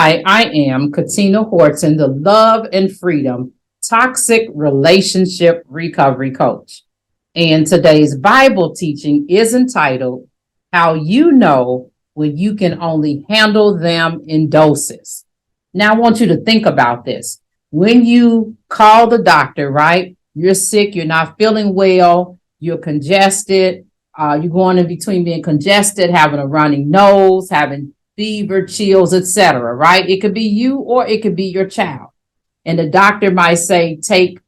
Hi, I am Katina Horton, the Love and Freedom Toxic Relationship Recovery Coach. And today's Bible teaching is entitled, How You Know When You Can Only Handle Them in Doses. Now, I want you to think about this. When you call the doctor, right? You're sick, you're not feeling well, you're congested, you're going in between being congested, having a running nose, having fever, chills, etc., right? It could be you or it could be your child. And the doctor might say, take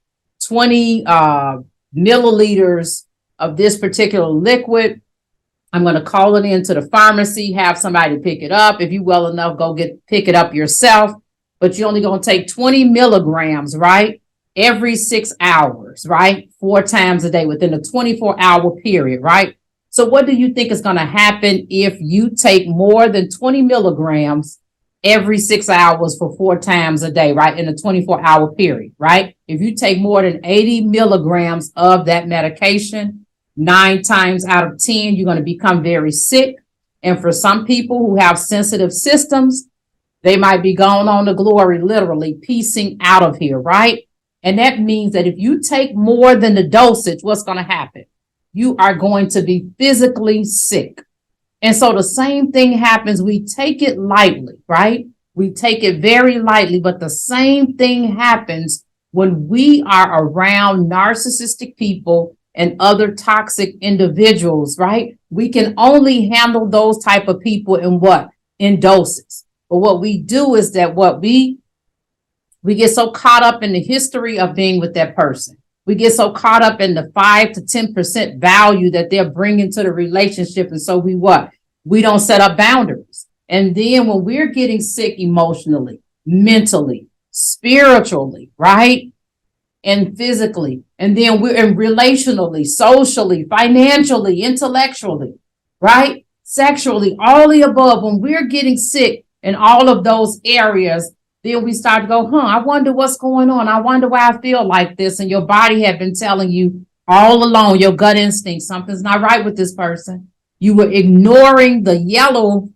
20 milliliters of this particular liquid. I'm going to call it into the pharmacy, have somebody pick it up. If you're well enough, pick it up yourself. But you're only going to take 20 milligrams, right? Every 6 hours, right? 4 times a day within a 24-hour period, right? So what do you think is going to happen if you take more than 20 milligrams every 6 hours for 4 times a day, right? In a 24-hour period, right? If you take more than 80 milligrams of that medication, 9 times out of 10, you're going to become very sick. And for some people who have sensitive systems, they might be going on to glory, literally piecing out of here, right? And that means that if you take more than the dosage, what's going to happen? You are going to be physically sick. And so the same thing happens. We take it lightly, right? We take it very lightly, but the same thing happens when we are around narcissistic people and other toxic individuals, right? We can only handle those type of people in what? In doses. But what we do is that we get so caught up in the history of being with that person. We get so caught up in the 5 to 10% value that they're bringing to the relationship. And so we don't set up boundaries. And then when we're getting sick emotionally, mentally, spiritually, right? And physically, and then we're relationally, socially, financially, intellectually, right? Sexually, all the above, when we're getting sick in all of those areas, then we start to go, I wonder what's going on. I wonder why I feel like this. And your body had been telling you all along, your gut instinct, something's not right with this person. You were ignoring the yellow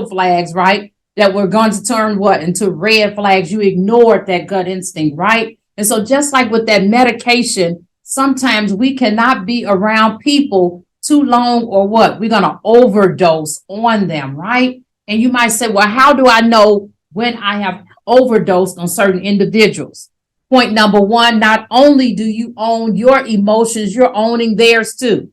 flags, right? That were going to turn into red flags. You ignored that gut instinct, right? And so just like with that medication, sometimes we cannot be around people too long or we're going to overdose on them, right? And you might say, well, how do I know when I have overdosed on certain individuals? Point number one, not only do you own your emotions, you're owning theirs too.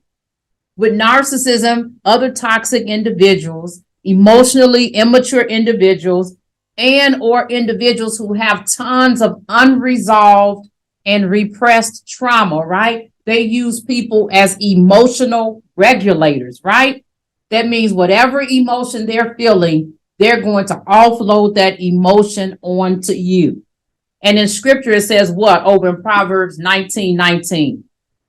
With narcissism, other toxic individuals, emotionally immature individuals, and or individuals who have tons of unresolved and repressed trauma, right? They use people as emotional regulators, right? That means whatever emotion they're feeling, they're going to offload that emotion onto you. And in scripture, it says what? Over in Proverbs 19:19.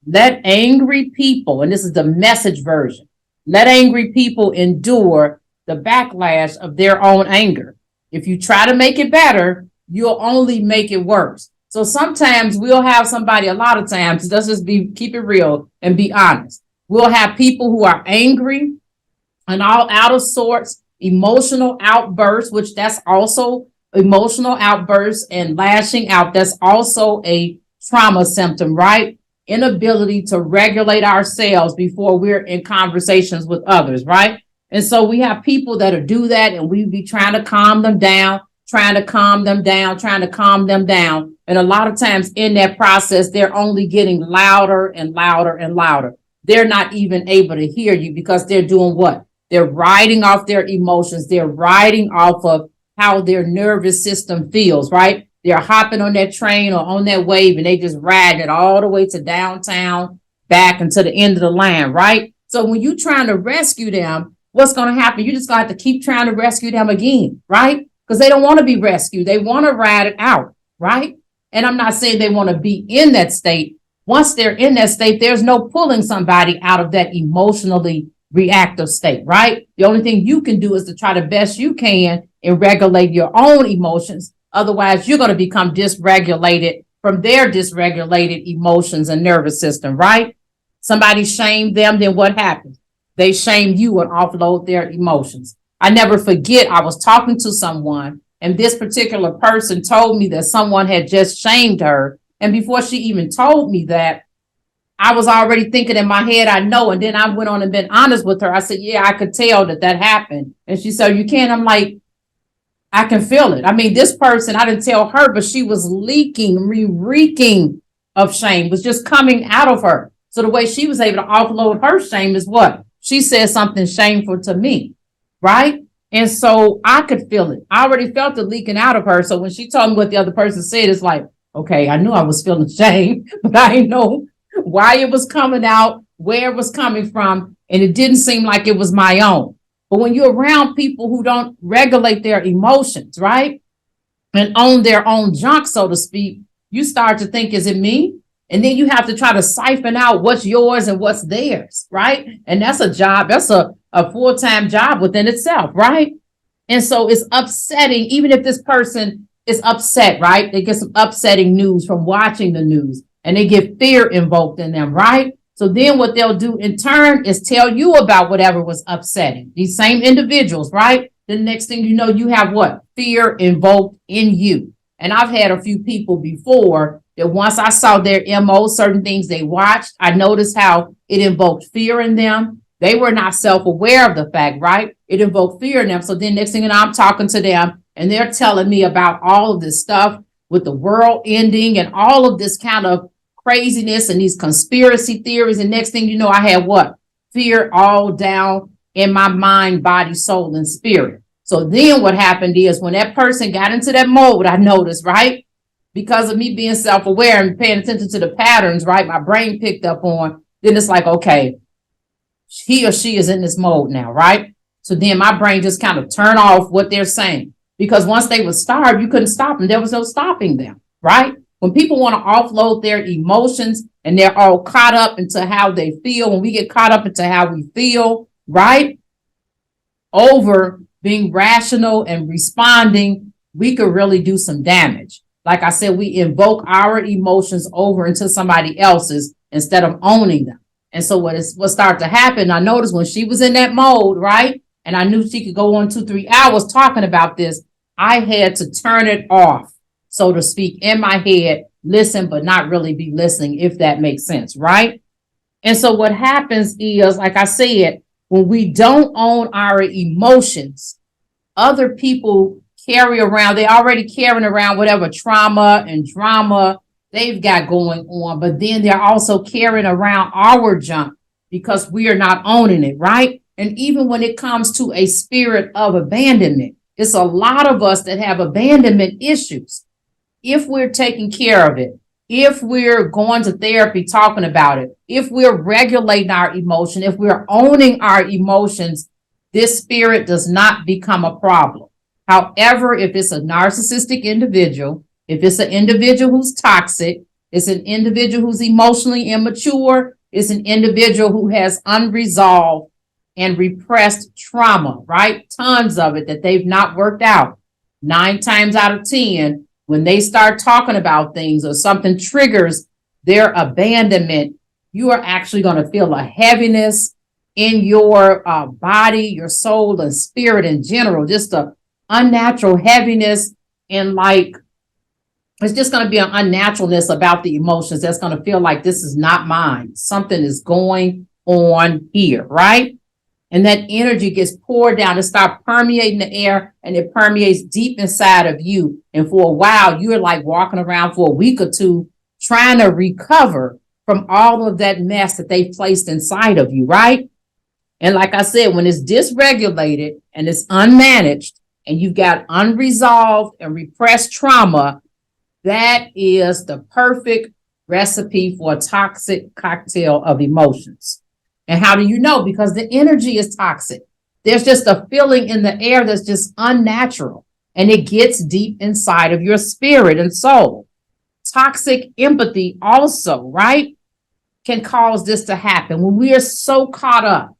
Let angry people, and this is the Message version, let angry people endure the backlash of their own anger. If you try to make it better, you'll only make it worse. So sometimes we'll have somebody, a lot of times, let's just keep it real and be honest. We'll have people who are angry and all out of sorts, emotional outbursts, which that's also emotional outbursts and lashing out. That's also a trauma symptom, right? Inability to regulate ourselves before we're in conversations with others, right? And so we have people that do that, and we be trying to calm them down. And a lot of times in that process, they're only getting louder and louder and louder. They're not even able to hear you because they're doing what? They're riding off their emotions. They're riding off of how their nervous system feels, right? They're hopping on that train or on that wave, and they just ride it all the way to downtown, back and to the end of the line, right? So when you're trying to rescue them, what's going to happen? You just got to keep trying to rescue them again, right? Because they don't want to be rescued. They want to ride it out, right? And I'm not saying they want to be in that state. Once they're in that state, there's no pulling somebody out of that emotionally reactive state, right? The only thing you can do is to try the best you can and regulate your own emotions. Otherwise, you're going to become dysregulated from their dysregulated emotions and nervous system, right? Somebody shamed them, then what happens? They shame you and offload their emotions. I never forget, I was talking to someone, and this particular person told me that someone had just shamed her. And before she even told me that, I was already thinking in my head, I know. And then I went on and been honest with her. I said, yeah, I could tell that happened. And she said, you can't. I'm like, I can feel it. I mean, this person, I didn't tell her, but she was leaking, reeking of shame, was just coming out of her. So the way she was able to offload her shame is what? She said something shameful to me, right? And so I could feel it. I already felt it leaking out of her. So when she told me what the other person said, it's like, okay, I knew I was feeling shame, but I didn't know why it was coming out, where it was coming from, and it didn't seem like it was my own. But when you're around people who don't regulate their emotions, right, and own their own junk, so to speak, you start to think, is it me? And then you have to try to siphon out what's yours and what's theirs, right? And that's a job. That's a full-time job within itself, right? And so it's upsetting, even if this person is upset, right? They get some upsetting news from watching the news, and they get fear invoked in them, right? So then what they'll do in turn is tell you about whatever was upsetting these same individuals, right? The next thing you know, you have what? Fear invoked in you. And I've had a few people before that once I saw their MO, certain things they watched, I noticed how it invoked fear in them. They were not self-aware of the fact, right? It invoked fear in them. So then next thing you know, I'm talking to them and they're telling me about all of this stuff with the world ending and all of this kind of craziness and these conspiracy theories. And next thing you know, I had what? Fear all down in my mind, body, soul, and spirit. So then what happened is when that person got into that mode, I noticed, right? Because of me being self-aware and paying attention to the patterns, right? My brain picked up on, then it's like, okay, he or she is in this mode now, right? So then my brain just kind of turned off what they're saying. Because once they were starved, you couldn't stop them. There was no stopping them, right? When people want to offload their emotions and they're all caught up into how they feel, when we get caught up into how we feel, right? Over being rational and responding, we could really do some damage. Like I said, we invoke our emotions over into somebody else's instead of owning them. And so what started to happen, I noticed when she was in that mode, right? And I knew she could go on 2-3 hours talking about this. I had to turn it off, so to speak, in my head, listen, but not really be listening, if that makes sense, right? And so what happens is, like I said, when we don't own our emotions, other people carry around, they're already carrying around whatever trauma and drama they've got going on, but then they're also carrying around our junk because we are not owning it, right? And even when it comes to a spirit of abandonment, it's a lot of us that have abandonment issues. If we're taking care of it, if we're going to therapy talking about it, if we're regulating our emotion, if we're owning our emotions, this spirit does not become a problem. However, if it's a narcissistic individual, if it's an individual who's toxic, it's an individual who's emotionally immature, it's an individual who has unresolved and repressed trauma, right? Tons of it that they've not worked out. 9 times out of 10, when they start talking about things or something triggers their abandonment, you are actually going to feel a heaviness in your body, your soul, and spirit in general, just a unnatural heaviness, and like it's just going to be an unnaturalness about the emotions that's going to feel like this is not mine. Something is going on here, right? And that energy gets poured down. It starts permeating the air and it permeates deep inside of you. And for a while, you're like walking around for a week or two trying to recover from all of that mess that they placed inside of you, right? And like I said, when it's dysregulated and it's unmanaged and you've got unresolved and repressed trauma, that is the perfect recipe for a toxic cocktail of emotions. And how do you know? Because the energy is toxic. There's just a feeling in the air that's just unnatural, and it gets deep inside of your spirit and soul. Toxic empathy also, right, can cause this to happen when we are so caught up,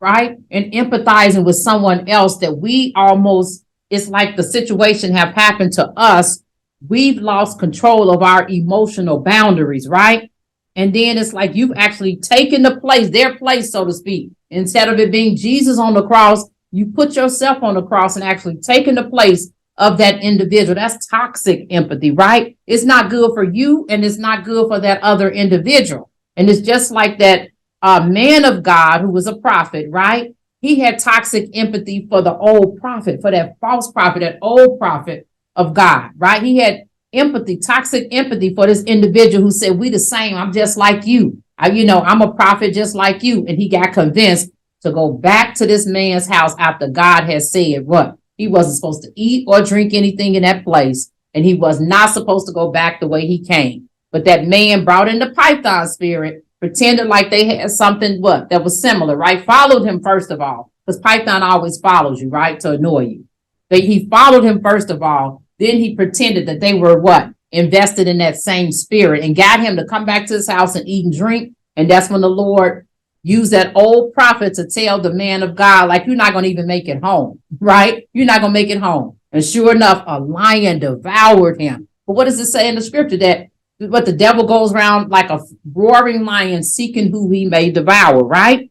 right, and empathizing with someone else that we almost, it's like the situation have happened to us. We've lost control of our emotional boundaries, right? And then it's like you've actually taken the place, their place, so to speak. Instead of it being Jesus on the cross, you put yourself on the cross and actually taken the place of that individual. That's toxic empathy, right? It's not good for you and it's not good for that other individual. And it's just like that man of God who was a prophet, right? He had toxic empathy for the old prophet, for that false prophet, that old prophet of God, right? He had empathy, toxic empathy for this individual who said, we the same. I'm just like you. I'm a prophet just like you. And he got convinced to go back to this man's house after God had said what? He wasn't supposed to eat or drink anything in that place. And he was not supposed to go back the way he came. But that man brought in the python spirit, pretended like they had something that was similar, right? Followed him first of all, because python always follows you, right? To annoy you. But he followed him first of all. Then he pretended that they were invested in that same spirit and got him to come back to his house and eat and drink. And that's when the Lord used that old prophet to tell the man of God, like, you're not going to even make it home, right? You're not going to make it home. And sure enough, a lion devoured him. But what does it say in the scripture? That what the devil goes around like a roaring lion seeking who he may devour, right?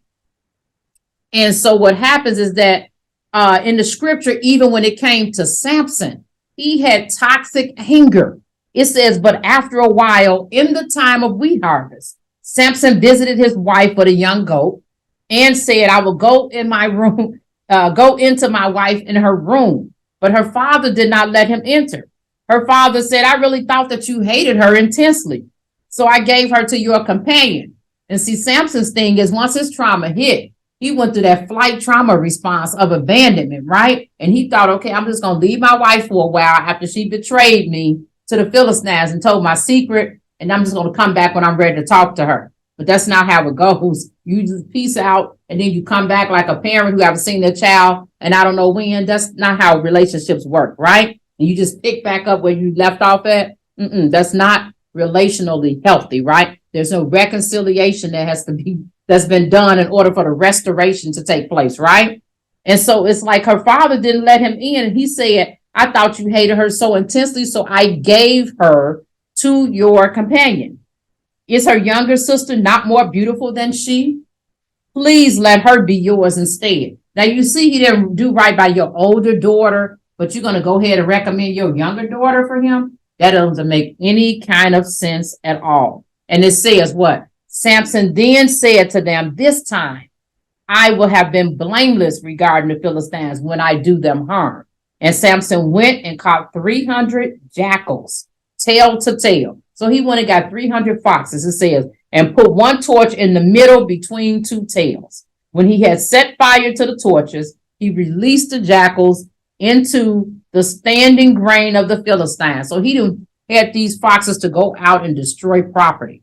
And so what happens is that in the scripture, even when it came to Samson, he had toxic anger. It says, but after a while, in the time of wheat harvest, Samson visited his wife with a young goat and said, I will go in my room, go into my wife in her room. But her father did not let him enter. Her father said, I really thought that you hated her intensely, so I gave her to your companion. And see, Samson's thing is once his trauma hit, he went through that flight trauma response of abandonment, right? And he thought, okay, I'm just going to leave my wife for a while after she betrayed me to the Philistines and told my secret, and I'm just going to come back when I'm ready to talk to her. But that's not how it goes. You just peace out, and then you come back like a parent who haven't seen their child, and I don't know when. That's not how relationships work, right? And you just pick back up where you left off at. That's not relationally healthy, right? There's no reconciliation that's been done in order for the restoration to take place, right? And so it's like her father didn't let him in, and he said, I thought you hated her so intensely, so I gave her to your companion. Is her younger sister not more beautiful than she? Please let her be yours instead. Now you see, he didn't do right by your older daughter, but you're going to go ahead and recommend your younger daughter for him? That doesn't make any kind of sense at all. And it says what? Samson then said to them, this time I will have been blameless regarding the Philistines when I do them harm. And Samson went and caught 300 jackals, tail to tail. So he went and got 300 foxes, it says, and put one torch in the middle between two tails. When he had set fire to the torches, he released the jackals into the standing grain of the Philistines. So he had these foxes to go out and destroy property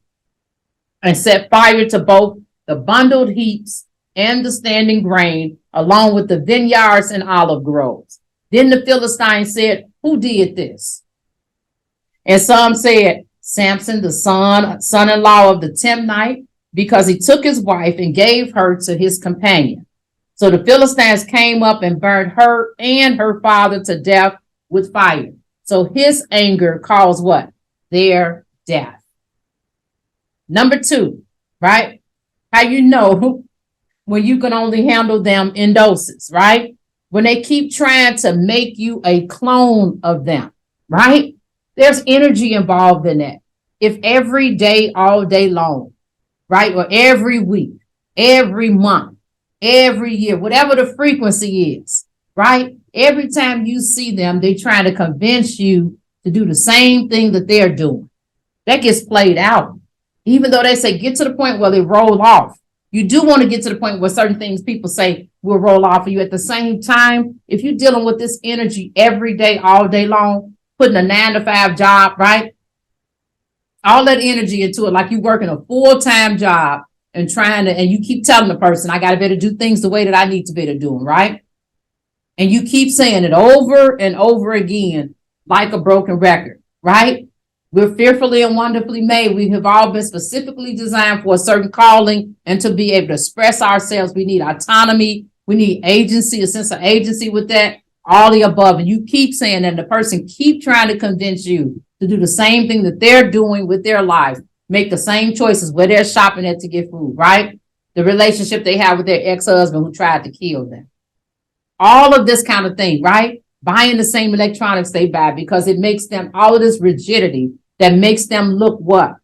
and set fire to both the bundled heaps and the standing grain, along with the vineyards and olive groves. Then the Philistines said, who did this? And some said, Samson, the son-in-law of the Timnite, because he took his wife and gave her to his companion. So the Philistines came up and burned her and her father to death with fire. So his anger caused what? Their death. Number 2, right? How you know when you can only handle them in doses, right? When they keep trying to make you a clone of them, right? There's energy involved in that. If every day, all day long, right? Or every week, every month, every year, whatever the frequency is, right? Every time you see them, they're trying to convince you to do the same thing that they're doing. That gets played out. Even though they say get to the point where they roll off. You do want to get to the point where certain things people say will roll off of you. At the same time, if you're dealing with this energy every day, all day long, putting a 9-to-5 job, right? All that energy into it, like you're working a full-time job and and you keep telling the person, I got to be able to do things the way that I need to be able to do them, right? And you keep saying it over and over again, like a broken record, right? We're fearfully and wonderfully made. We have all been specifically designed for a certain calling and to be able to express ourselves. We need autonomy. We need agency, a sense of agency with that, all the above. And you keep saying that, and the person keep trying to convince you to do the same thing that they're doing with their lives. make the same choices where they're shopping at to get food, right? The relationship they have with their ex-husband who tried to kill them. All of this kind of thing, right? Buying the same electronics they buy because it makes them all of this rigidity that makes them look what?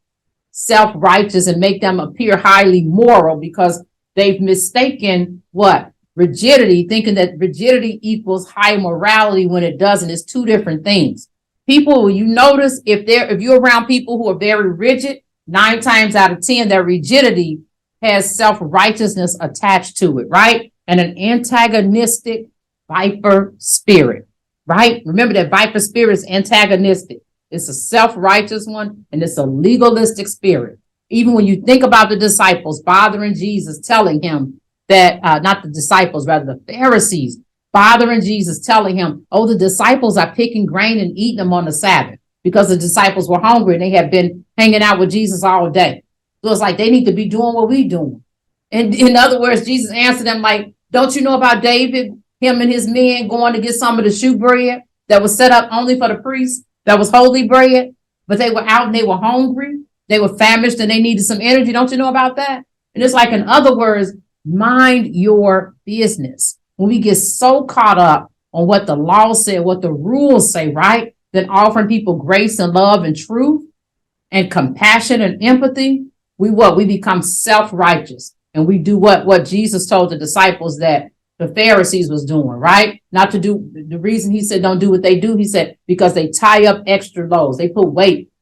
Self-righteous and make them appear highly moral because they've mistaken what? Rigidity, thinking that rigidity equals high morality when it doesn't. It's two different things. People, you notice if you're around people who are very rigid, 9 times out of 10, their rigidity has self-righteousness attached to it, right? And an antagonistic viper spirit, right? Remember that viper spirit is antagonistic. It's a self-righteous one, and it's a legalistic spirit. Even when you think about the disciples bothering Jesus, telling him that, not the disciples, rather the Pharisees, bothering Jesus, telling him, oh, the disciples are picking grain and eating them on the Sabbath because the disciples were hungry and they had been hanging out with Jesus all day. So it's like they need to be doing what we're doing. And in other words, Jesus answered them like, don't you know about David, him and his men going to get some of the shewbread that was set up only for the priests, that was holy bread, but they were out and they were hungry, they were famished and they needed some energy. Don't you know about that? And it's like, in other words, mind your business. When we get so caught up on what the law said, what the rules say, right? Then offering people grace and love and truth and compassion and empathy, we become self-righteous. And we do what Jesus told the disciples that the Pharisees was doing, right? Not to do, the reason he said don't do what they do, he said, because they tie up extra loads. They put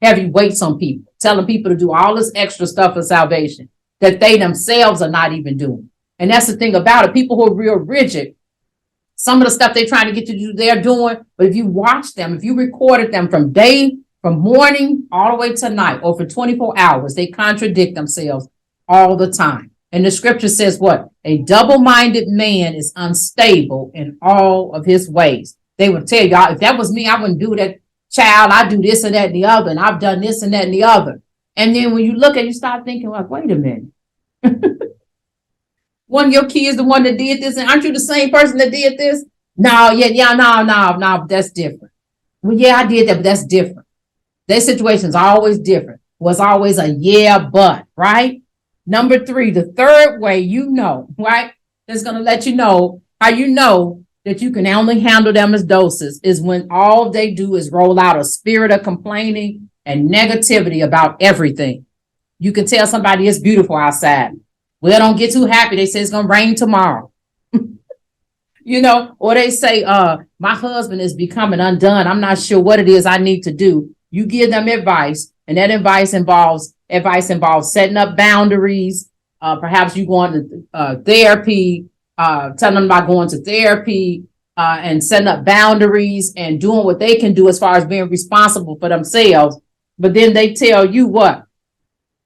heavy weights on people, telling people to do all this extra stuff for salvation that they themselves are not even doing. And that's the thing about it. People who are real rigid, some of the stuff they're trying to get you to do, they're doing. But if you watch them, if you recorded them from morning all the way to night, or for 24 hours, they contradict themselves all the time. And the scripture says what? A double-minded man is unstable in all of his ways. They would tell y'all, if that was me, I wouldn't do that. Child, I do this and that and the other, and I've done this and that and the other. And then when you look at it, you start thinking like, wait a minute. One of your kids, the one that did this, and aren't you the same person that did this? No, no, that's different. Well, yeah, I did that, but that's different. Their situation's always different. Was always a yeah, but, right? Number 3, the third way you know, right? That's going to let you know how you know that you can only handle them as doses is when all they do is roll out a spirit of complaining and negativity about everything. You can tell somebody it's beautiful outside. Well, don't get too happy. They say it's going to rain tomorrow. Or they say, my husband is becoming undone. I'm not sure what it is I need to do. You give them advice, and that advice involves setting up boundaries. Perhaps you going to therapy, telling them about going to therapy, and setting up boundaries and doing what they can do as far as being responsible for themselves. But then they tell you what?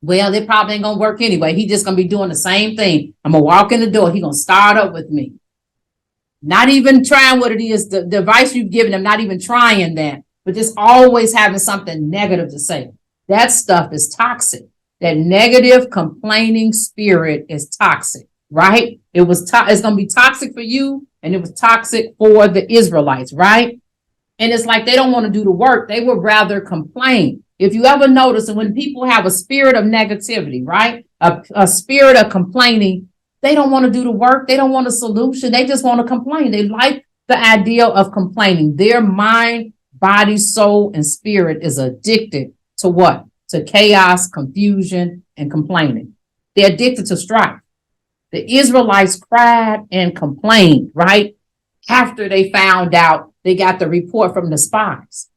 Well, it probably ain't gonna work anyway. He just gonna be doing the same thing. I'm gonna walk in the door. He gonna start up with me. Not even trying what it is, the advice you've given them, not even trying that, but just always having something negative to say. That stuff is toxic. That negative complaining spirit is toxic, right? It's going to be toxic for you, and it was toxic for the Israelites, right? And it's like they don't want to do the work. They would rather complain. If you ever notice that when people have a spirit of negativity, right? A spirit of complaining, they don't want to do the work. They don't want a solution. They just want to complain. They like the idea of complaining. Their mind, body, soul, and spirit is addicted to what? To chaos, confusion, and complaining. They're addicted to strife. The Israelites cried and complained, right? After they found out they got the report from the spies.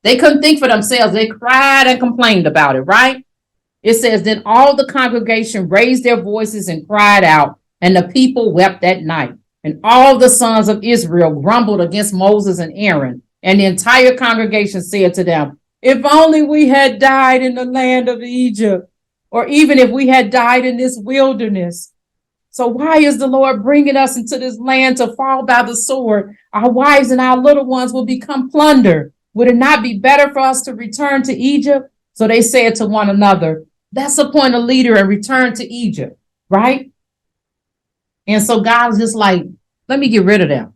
They couldn't think for themselves. They cried and complained about it, right? It says, then all the congregation raised their voices and cried out, and the people wept that night. And all the sons of Israel grumbled against Moses and Aaron. And the entire congregation said to them, if only we had died in the land of Egypt, or even if we had died in this wilderness. So why is the Lord bringing us into this land to fall by the sword? Our wives and our little ones will become plunder. Would it not be better for us to return to Egypt? So they said to one another, let's appoint a leader and return to Egypt, right? And so God's just like, let me get rid of them.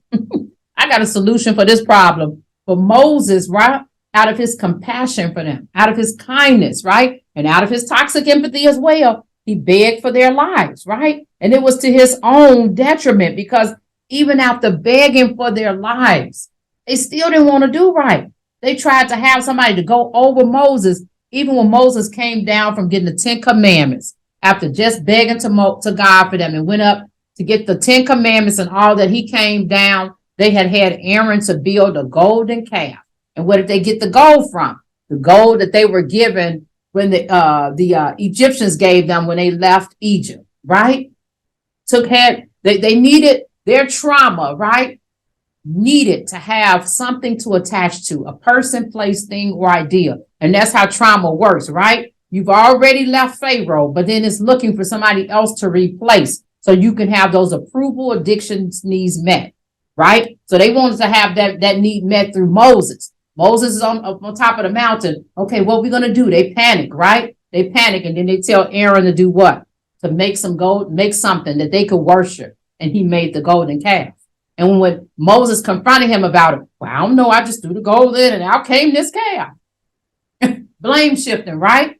I got a solution for this problem. For Moses, right? out of his compassion for them, out of his kindness, right? And out of his toxic empathy as well, he begged for their lives, right? And it was to his own detriment, because even after begging for their lives, they still didn't want to do right. They tried to have somebody to go over Moses, even when Moses came down from getting the 10 commandments, after just begging to God for them, and went up to get the 10 commandments and all that. He came down. They had Aaron to build a golden calf. And where did they get the gold from? The gold that they were given when the Egyptians gave them when they left Egypt, right? They needed their trauma, right? Needed to have something to attach to, a person, place, thing, or idea. And that's how trauma works, right? You've already left Pharaoh, but then it's looking for somebody else to replace so you can have those approval addictions needs met, right? So they wanted to have that need met through Moses. Moses is on top of the mountain. Okay, what are we going to do? They panic, right? They panic, and then they tell Aaron to do what? To make some gold, make something that they could worship. And he made the golden calf. And when Moses confronted him about it, well, I don't know, I just threw the gold in and out came this calf. Blame shifting, right?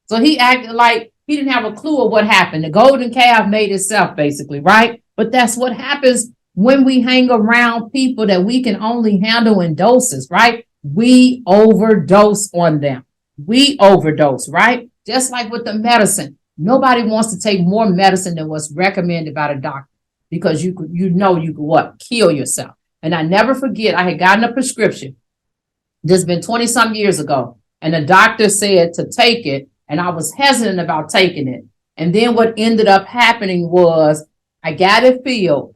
So he acted like he didn't have a clue of what happened. The golden calf made itself, basically, right? But that's what happens when we hang around people that we can only handle in doses, right? We overdose on them. We overdose, right? Just like with the medicine. Nobody wants to take more medicine than what's recommended by the doctor, because you could what? Kill yourself. And I never forget, I had gotten a prescription. This has been 20 some years ago. And the doctor said to take it. And I was hesitant about taking it. And then what ended up happening was I got it filled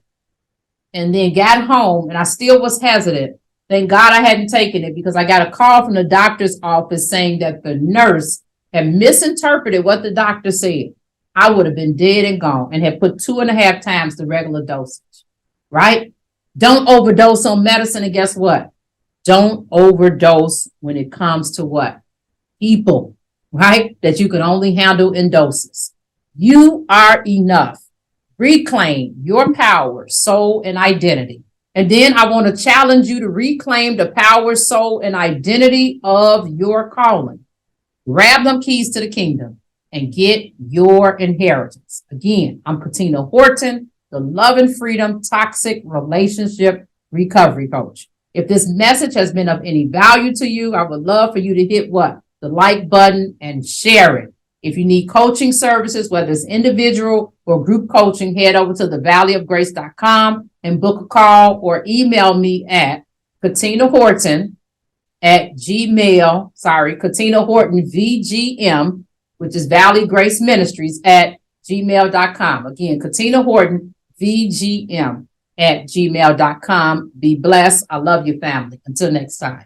and then got home, and I still was hesitant. Thank God I hadn't taken it, because I got a call from the doctor's office saying that the nurse had misinterpreted what the doctor said. I would have been dead and gone, and had put 2.5 times the regular dosage, right? Don't overdose on medicine. And guess what? Don't overdose when it comes to what? People, right? That you can only handle in doses. You are enough. Reclaim your power, soul, and identity. And then I want to challenge you to reclaim the power, soul, and identity of your calling. Grab them keys to the kingdom and get your inheritance. Again, I'm Katina Horton, the Love and Freedom Toxic Relationship Recovery Coach. If this message has been of any value to you, I would love for you to hit what? The like button and share it. If you need coaching services, whether it's individual or group coaching, head over to thevalleyofgrace.com and book a call, or email me at Katina Horton VGM, which is Valley Grace Ministries at gmail.com. Again, Katina Horton VGM at gmail.com. Be blessed. I love you, family. Until next time.